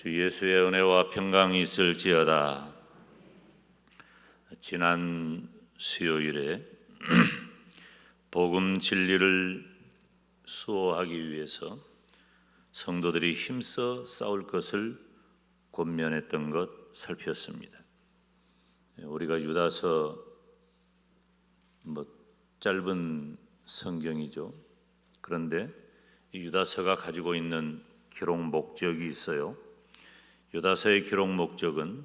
주 예수의 은혜와 평강이 있을지어다. 지난 수요일에 복음 진리를 수호하기 위해서 성도들이 힘써 싸울 것을 권면했던 것 살폈습니다. 우리가 유다서 짧은 성경이죠. 그런데 이 유다서가 가지고 있는 기록 목적이 있어요. 유다서의 기록 목적은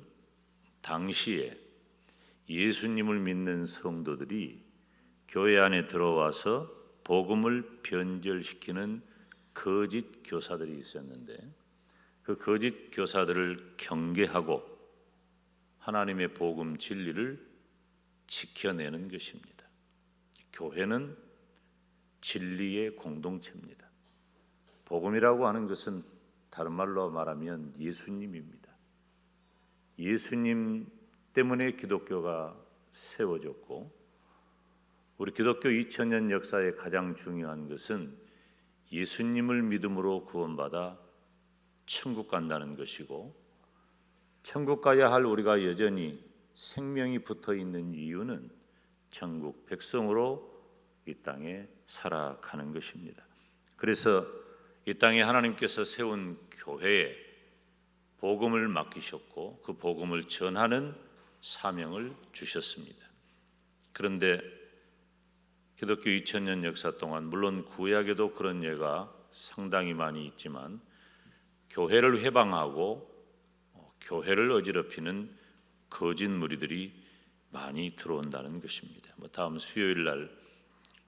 당시에 예수님을 믿는 성도들이 교회 안에 들어와서 복음을 변절시키는 거짓 교사들이 있었는데 그 거짓 교사들을 경계하고 하나님의 복음 진리를 지켜내는 것입니다. 교회는 진리의 공동체입니다. 복음이라고 하는 것은 다른 말로 말하면 예수님입니다. 예수님 때문에 기독교가 세워졌고 우리 기독교 2000년 역사의 가장 중요한 것은 예수님을 믿음으로 구원받아 천국 간다는 것이고, 천국 가야 할 우리가 여전히 생명이 붙어 있는 이유는 천국 백성으로 이 땅에 살아가는 것입니다. 그래서 이 땅에 하나님께서 세운 교회에 복음을 맡기셨고 그 복음을 전하는 사명을 주셨습니다. 그런데 기독교 2000년 역사 동안 물론 구약에도 그런 예가 상당히 많이 있지만 교회를 회방하고 교회를 어지럽히는 거짓 무리들이 많이 들어온다는 것입니다. 다음 수요일 날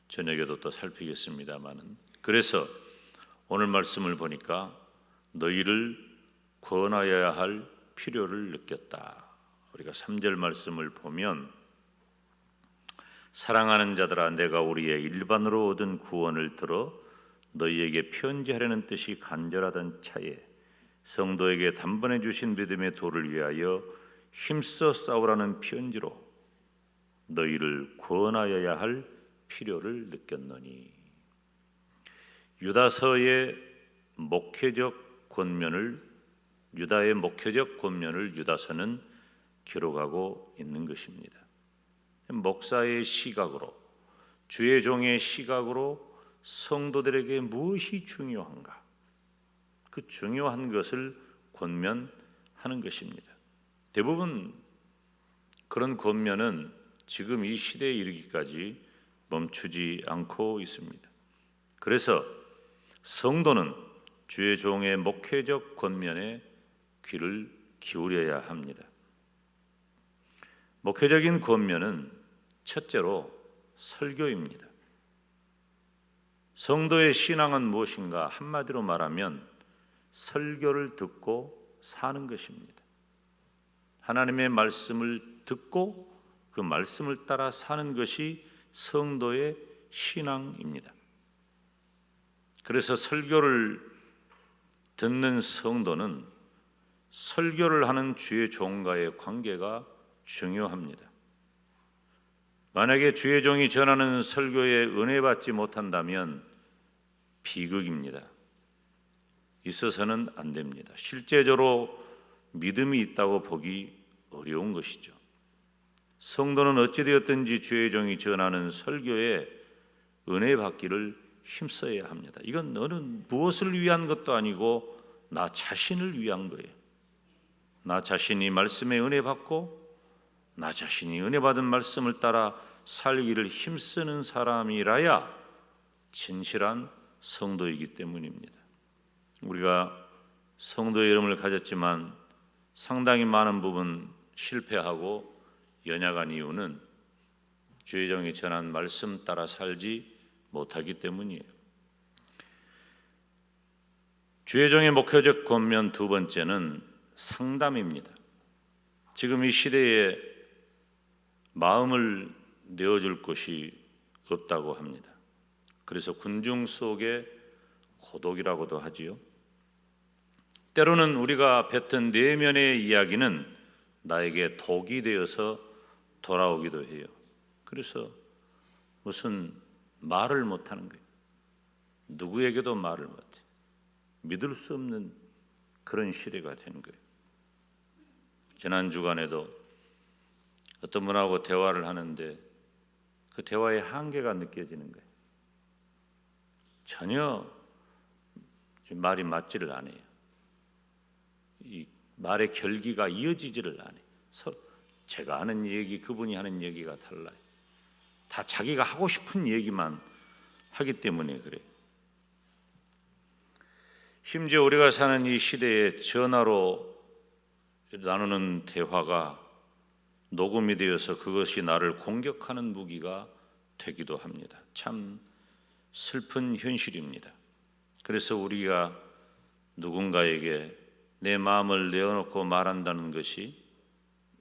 저녁에도 또 살피겠습니다만은, 그래서 오늘 말씀을 보니까 너희를 권하여야 할 필요를 느꼈다. 우리가 3절 말씀을 보면 사랑하는 자들아 내가 우리의 일반으로 얻은 구원을 들어 너희에게 편지하려는 뜻이 간절하던 차에 성도에게 단번에 주신 믿음의 도를 위하여 힘써 싸우라는 편지로 너희를 권하여야 할 필요를 느꼈노니. 유다의 목회적 권면을 유다서는 기록하고 있는 것입니다. 목사의 시각으로, 주의 종의 시각으로 성도들에게 무엇이 중요한가, 그 중요한 것을 권면하는 것입니다. 대부분 그런 권면은 지금 이 시대에 이르기까지 멈추지 않고 있습니다. 그래서 성도는 주의 종의 목회적 권면에 귀를 기울여야 합니다. 목회적인 권면은 첫째로 설교입니다. 성도의 신앙은 무엇인가? 한마디로 말하면 설교를 듣고 사는 것입니다. 하나님의 말씀을 듣고 그 말씀을 따라 사는 것이 성도의 신앙입니다. 그래서 설교를 듣는 성도는 설교를 하는 주의 종과의 관계가 중요합니다. 만약에 주의 종이 전하는 설교에 은혜 받지 못한다면 비극입니다. 있어서는 안 됩니다. 실제적으로 믿음이 있다고 보기 어려운 것이죠. 성도는 어찌되었든지 주의 종이 전하는 설교에 은혜 받기를 힘써야 합니다. 이건 너는 무엇을 위한 것도 아니고 나 자신을 위한 거예요. 나 자신이 말씀에 은혜 받고 나 자신이 은혜 받은 말씀을 따라 살기를 힘쓰는 사람이라야 진실한 성도이기 때문입니다. 우리가 성도의 이름을 가졌지만 상당히 많은 부분 실패하고 연약한 이유는 주의 종이 전한 말씀 따라 살지 못하기 때문이에요. 주의 종의 목회적 권면 두 번째는 상담입니다. 지금 이 시대에 마음을 내어줄 곳이 없다고 합니다. 그래서 군중 속의 고독이라고도 하지요. 때로는 우리가 뱉은 내면의 이야기는 나에게 독이 되어서 돌아오기도 해요. 그래서 무슨 말을 못하는 거예요. 누구에게도 말을 못해. 믿을 수 없는 그런 시대가 된 거예요. 지난 주간에도 어떤 분하고 대화를 하는데 그 대화의 한계가 느껴지는 거예요. 전혀 말이 맞지를 않아요. 이 말의 결기가 이어지지를 않아요. 제가 하는 얘기, 그분이 하는 얘기가 달라요. 다 자기가 하고 싶은 얘기만 하기 때문에 그래요. 심지어 우리가 사는 이 시대에 전화로 나누는 대화가 녹음이 되어서 그것이 나를 공격하는 무기가 되기도 합니다. 참 슬픈 현실입니다. 그래서 우리가 누군가에게 내 마음을 내어놓고 말한다는 것이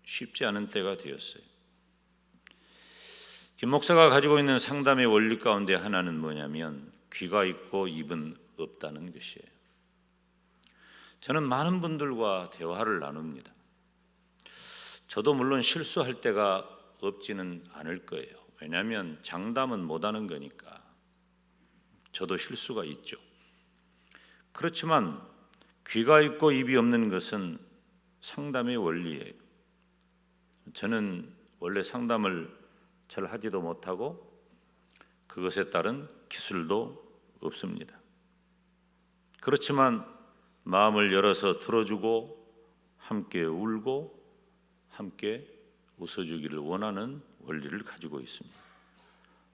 쉽지 않은 때가 되었어요. 김 목사가 가지고 있는 상담의 원리 가운데 하나는 뭐냐면 귀가 있고 입은 없다는 것이에요. 저는 많은 분들과 대화를 나눕니다. 저도 물론 실수할 때가 없지는 않을 거예요. 왜냐하면 장담은 못하는 거니까. 저도 실수가 있죠. 그렇지만 귀가 있고 입이 없는 것은 상담의 원리예요. 저는 원래 상담을 잘 하지도 못하고 그것에 따른 기술도 없습니다. 그렇지만 마음을 열어서 들어주고 함께 울고 함께 웃어주기를 원하는 원리를 가지고 있습니다.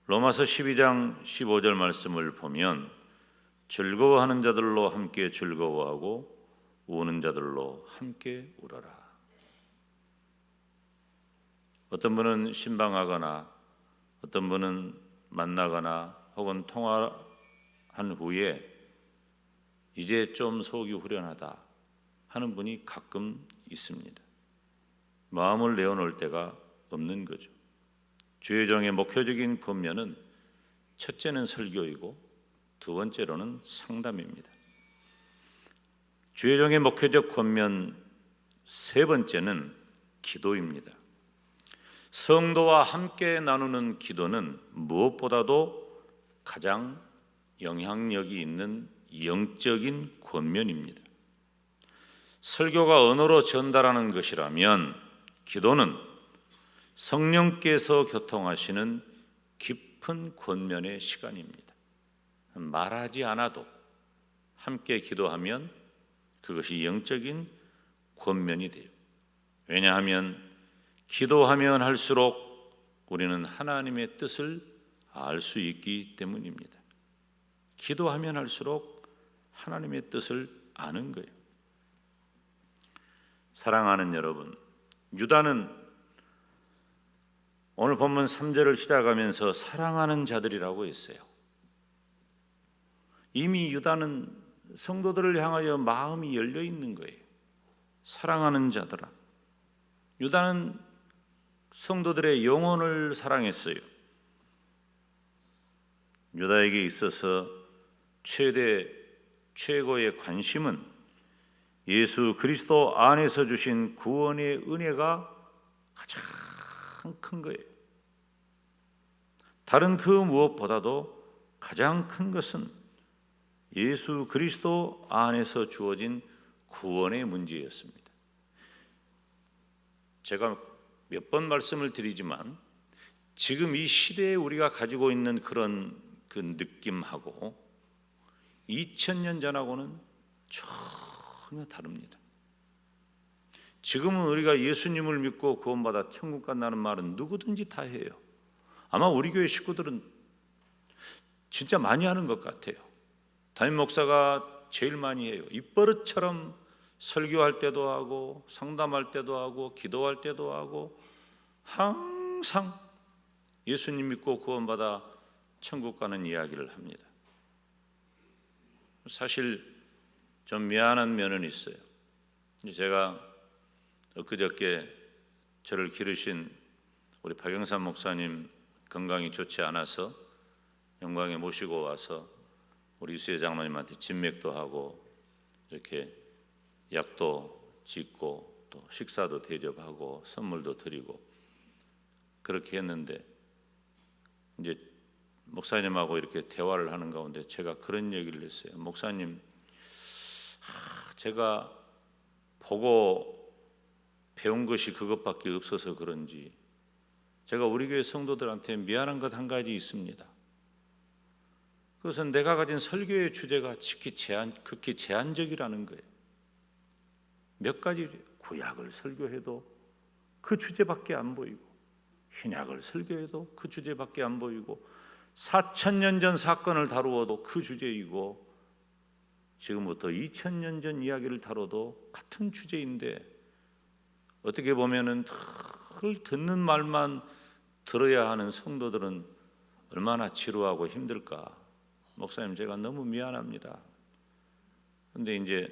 로마서 12장 15절 말씀을 보면 즐거워하는 자들로 함께 즐거워하고 우는 자들로 함께 울어라. 어떤 분은 신방하거나 어떤 분은 만나거나 혹은 통화한 후에 이제 좀 속이 후련하다 하는 분이 가끔 있습니다. 마음을 내어놓을 때가 없는 거죠. 주의종의 목표적인 권면은 첫째는 설교이고 두 번째로는 상담입니다. 주의종의 목표적 권면 세 번째는 기도입니다. 성도와 함께 나누는 기도는 무엇보다도 가장 영향력이 있는 영적인 권면입니다. 설교가 언어로 전달하는 것이라면 기도는 성령께서 교통하시는 깊은 권면의 시간입니다. 말하지 않아도 함께 기도하면 그것이 영적인 권면이 돼요. 왜냐하면 기도하면 할수록 우리는 하나님의 뜻을 알 수 있기 때문입니다. 기도하면 할수록 하나님의 뜻을 아는 거예요. 사랑하는 여러분, 유다는 오늘 본문 3절을 시작하면서 사랑하는 자들이라고 했어요. 이미 유다는 성도들을 향하여 마음이 열려 있는 거예요. 사랑하는 자들아. 유다는 성도들의 영혼을 사랑했어요. 유다에게 있어서 최고의 관심은 예수 그리스도 안에서 주신 구원의 은혜가 가장 큰 거예요. 다른 그 무엇보다도 가장 큰 것은 예수 그리스도 안에서 주어진 구원의 문제였습니다. 제가 몇 번 말씀을 드리지만 지금 이 시대에 우리가 가지고 있는 그런 그 느낌하고 2000년 전하고는 전혀 다릅니다. 지금은 우리가 예수님을 믿고 구원받아 천국 간다는 말은 누구든지 다 해요. 아마 우리 교회 식구들은 진짜 많이 하는 것 같아요. 담임 목사가 제일 많이 해요. 입버릇처럼 설교할 때도 하고 상담할 때도 하고 기도할 때도 하고 항상 예수님 믿고 구원받아 천국 가는 이야기를 합니다. 사실 좀 미안한 면은 있어요. 제가 엊그저께 저를 기르신 우리 박영삼 목사님 건강이 좋지 않아서 영광에 모시고 와서 우리 이수혜 장로님한테 진맥도 하고 이렇게 약도 짓고 또 식사도 대접하고 선물도 드리고 그렇게 했는데 이제 목사님하고 이렇게 대화를 하는 가운데 제가 그런 얘기를 했어요. 목사님, 제가 보고 배운 것이 그것밖에 없어서 그런지 제가 우리 교회 성도들한테 미안한 것 한 가지 있습니다. 그것은 내가 가진 설교의 주제가 극히 제한적이라는 거예요. 몇 가지 구약을 설교해도 그 주제밖에 안 보이고, 신약을 설교해도 그 주제밖에 안 보이고, 4,000년 전 사건을 다루어도 그 주제이고, 지금부터 2,000년 전 이야기를 다뤄도 같은 주제인데, 어떻게 보면은 늘 듣는 말만 들어야 하는 성도들은 얼마나 지루하고 힘들까. 목사님, 제가 너무 미안합니다. 근데 이제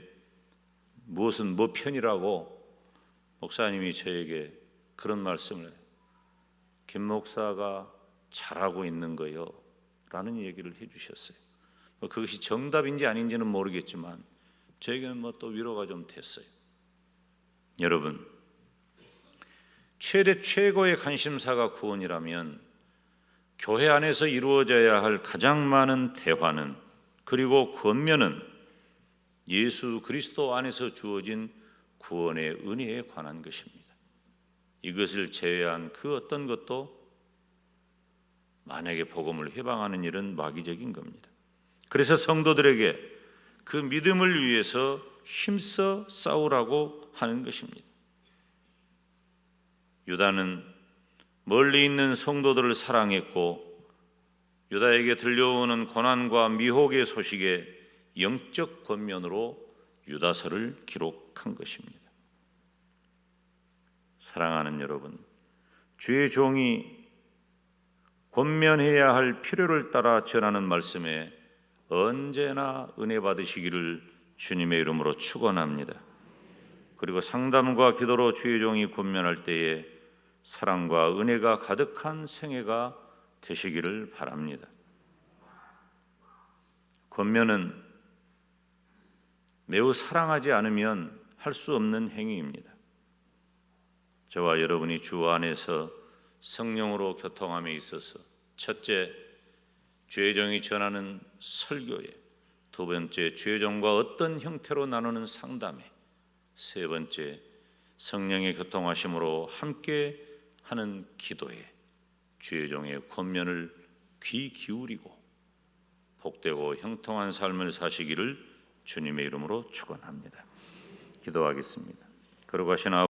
무엇은 뭐 편이라고 목사님이 저에게 그런 말씀을 해요. 김 목사가 잘하고 있는 거요 라는 얘기를 해주셨어요. 그것이 정답인지 아닌지는 모르겠지만 저에게는 또 위로가 좀 됐어요. 여러분, 최고의 관심사가 구원이라면 교회 안에서 이루어져야 할 가장 많은 대화는, 그리고 권면은 예수 그리스도 안에서 주어진 구원의 은혜에 관한 것입니다. 이것을 제외한 그 어떤 것도 만약에 복음을 회방하는 일은 마귀적인 겁니다. 그래서 성도들에게 그 믿음을 위해서 힘써 싸우라고 하는 것입니다. 유다는 멀리 있는 성도들을 사랑했고, 유다에게 들려오는 고난과 미혹의 소식에 영적 권면으로 유다서를 기록한 것입니다. 사랑하는 여러분, 주의 종이 권면해야 할 필요를 따라 전하는 말씀에 언제나 은혜 받으시기를 주님의 이름으로 축원합니다. 그리고 상담과 기도로 주의 종이 권면할 때에 사랑과 은혜가 가득한 생애가 되시기를 바랍니다. 권면은 매우 사랑하지 않으면 할 수 없는 행위입니다. 저와 여러분이 주 안에서 성령으로 교통함에 있어서, 첫째, 주의 종이 전하는 설교에, 두 번째, 주의 종과 어떤 형태로 나누는 상담에, 세 번째, 성령의 교통하심으로 함께 하는 기도에 주의 종의 권면을 귀 기울이고 복되고 형통한 삶을 사시기를 주님의 이름으로 축원합니다. 기도하겠습니다. 거룩하신